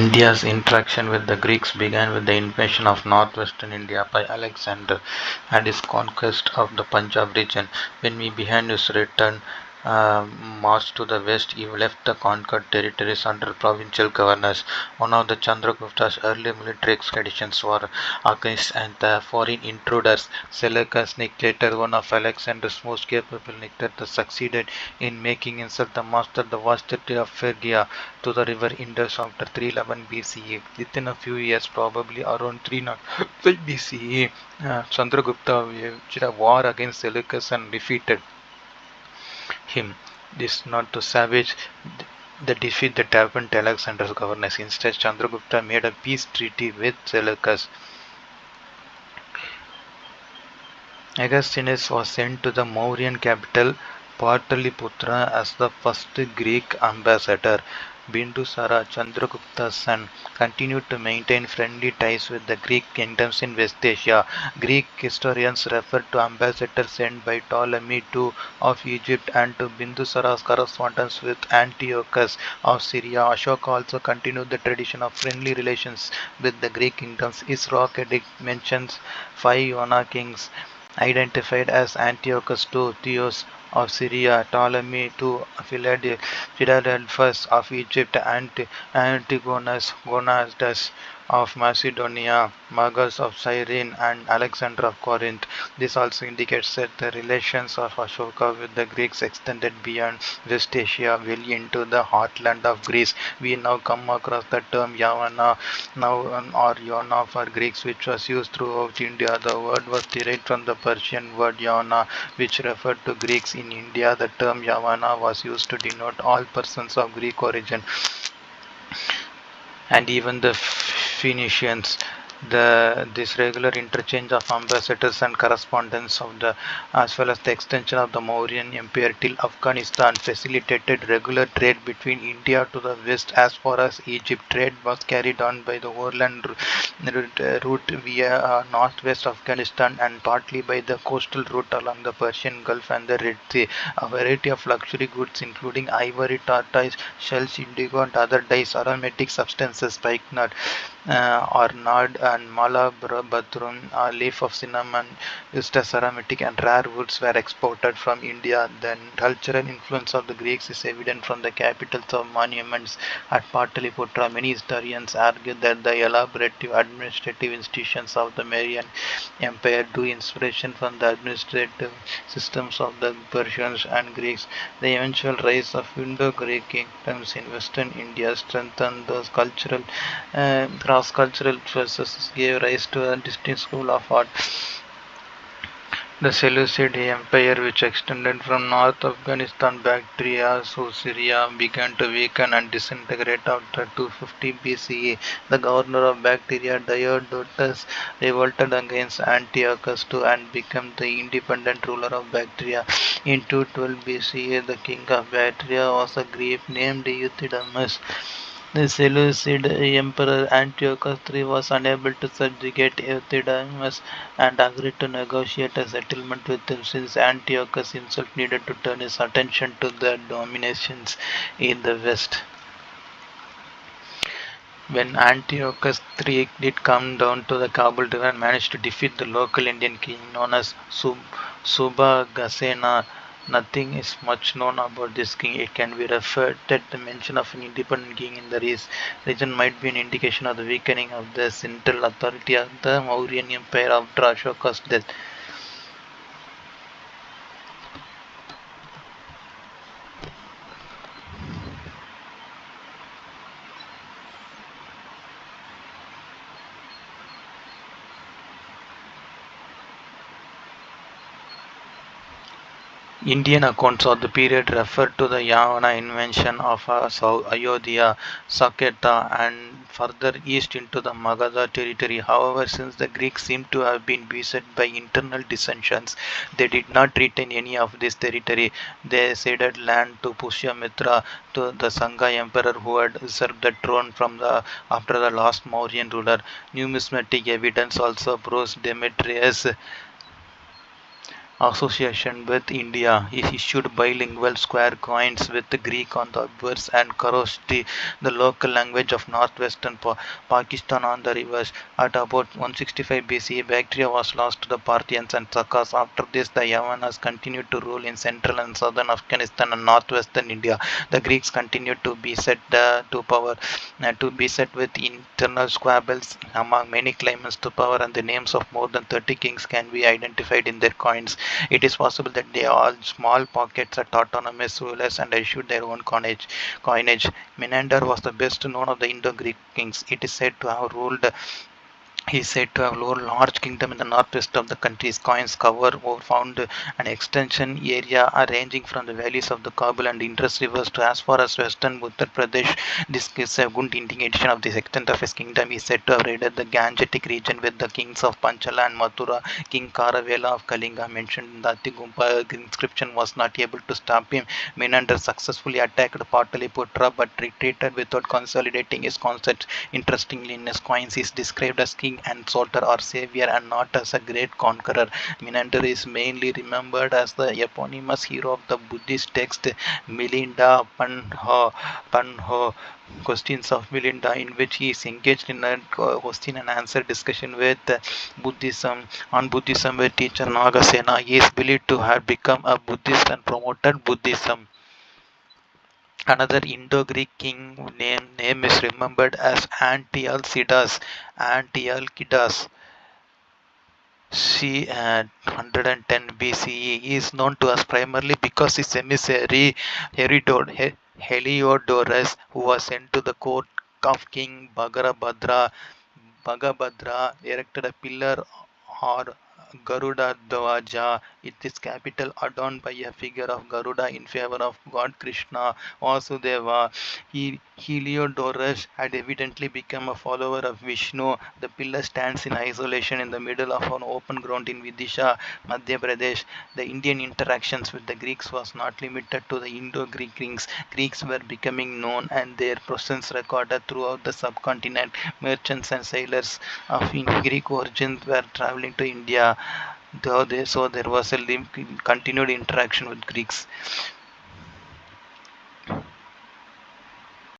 India's interaction with the Greeks began with the invasion of northwestern India by Alexander and his conquest of the Punjab region. When he began his return march to the west, he left the conquered territories under provincial governors. One of the Chandragupta's early military expeditions was against and the foreign intruders. Seleucus Nicator, one of Alexander's most capable dictators, succeeded in making himself the master of the vast territory of Phrygia to the river Indus after 311 BCE. Within a few years, probably around 305 BCE, Chandragupta waged a war against Seleucus and defeated him. This not to savage the defeat that happened to Alexander's governors. Instead, Chandragupta made a peace treaty with Seleucus. Augustinus was sent to the Mauryan capital Pataliputra as the first Greek ambassador. Bindusara, Chandragupta's son, continued to maintain friendly ties with the Greek kingdoms in West Asia. Greek historians refer to ambassadors sent by Ptolemy II of Egypt and to Bindusara's correspondence with Antiochus of Syria. Ashoka also continued the tradition of friendly relations with the Greek kingdoms. His rock edict mentions 5 kings identified as Antiochus II, Theos of Syria, Ptolemy II, Philadelphus of Egypt, Antigonus, Gonadas of Macedonia, Magas of Cyrene, and Alexander of Corinth. This also indicates that the relations of Ashoka with the Greeks extended beyond West Asia, well into the heartland of Greece. We now come across the term Yavana now or Yona for Greeks, which was used throughout India. The word was derived from the Persian word Yavana, which referred to Greeks in India. The term Yavana was used to denote all persons of Greek origin and even the Phoenicians. This regular interchange of ambassadors and correspondents of the as well as the extension of the Mauryan Empire till Afghanistan facilitated regular trade between India to the west as far as Egypt. Trade was carried on by the overland route via northwest Afghanistan and partly by the coastal route along the Persian Gulf and the Red Sea. A variety of luxury goods including ivory, tortoise, shells, indigo and other dyes, aromatic substances, spikenard, or nard and malabadrum, a leaf of cinnamon used as aromatic and rare woods were exported from India. The cultural influence of the Greeks is evident from the capitals of monuments at Pataliputra. Many historians argue that the elaborative administrative institutions of the Mauryan Empire drew inspiration from the administrative systems of the Persians and Greeks. The eventual rise of Indo-Greek kingdoms in western India strengthened those cross-cultural processes, gave rise to a distinct school of art. The Seleucid Empire, which extended from North Afghanistan Bactria to Syria, began to weaken and disintegrate after 250 BCE. The governor of Bactria, Diodotus, revolted against Antiochus II and became the independent ruler of Bactria. In 212 BCE, the king of Bactria was a Greek named Euthydemus. The Seleucid Emperor Antiochus III was unable to subjugate Euthydemus and agreed to negotiate a settlement with him since Antiochus himself needed to turn his attention to the dominations in the west. When Antiochus III did come down to the Kabul River and managed to defeat the local Indian king known as Subhagasena, nothing is much known about this king. It can be referred that the mention of an independent king in the region might be an indication of the weakening of the central authority of the Mauryan Empire after Ashoka's death. Indian accounts of the period refer to the Yavana invasion of Ayodhya, Sakyata, and further east into the Magadha territory. However, since the Greeks seem to have been beset by internal dissensions, they did not retain any of this territory. They ceded land to Pushyamitra, to the Sangha emperor who had usurped the throne after the last Mauryan ruler. Numismatic evidence also proves Demetrius association with India. He issued bilingual square coins with Greek on the obverse and Kharosthi, the local language of northwestern Pakistan, on the reverse. At about 165 BCE, Bactria was lost to the Parthians and Sakas. After this, the Yavanas continued to rule in central and southern Afghanistan and northwestern India. The Greeks continued to be set to power, to be set with internal squabbles among many claimants to power, and the names of more than 30 kings can be identified in their coins. It is possible that they are small pockets at autonomous rulers and issued their own coinage. Menander was the best known of the Indo-Greek kings. It is said to have ruled He is said to have ruled a large kingdom in the northwest of the country's coins cover or found an extension area ranging from the valleys of the Kabul and Indus rivers to as far as western Uttar Pradesh. This gives a good indication of the extent of his kingdom. He is said to have raided the Gangetic region with the kings of Panchala and Mathura. King Karavela of Kalinga, mentioned in the Atigumpa inscription, was not able to stop him. Menander successfully attacked Pataliputra but retreated without consolidating his concept. Interestingly, in his coins, he is described as king and soldier or savior and not as a great conqueror. Menander is mainly remembered as the eponymous hero of the Buddhist text Milinda Panho, Questions of Milinda, in which he is engaged in a question and answer discussion with Buddhism on Buddhism with teacher Nagasena. He is believed to have become a Buddhist and promoted Buddhism. Another Indo-Greek king name is remembered as Antiochus c. 110 BCE. He is known to us primarily because his emissary Heliodorus, who was sent to the court of King Bhagabhadra, erected a pillar or Garuda Dwaja, with its capital adorned by a figure of Garuda in favor of God Krishna Vasudeva. Heliodorus had evidently become a follower of Vishnu. The pillar stands in isolation in the middle of an open ground in Vidisha, Madhya Pradesh. The Indian interactions with the Greeks was not limited to the Indo-Greek kings. Greeks were becoming known and their presence recorded throughout the subcontinent. Merchants and sailors of Greek origin were traveling to India, so there was a continued interaction with Greeks.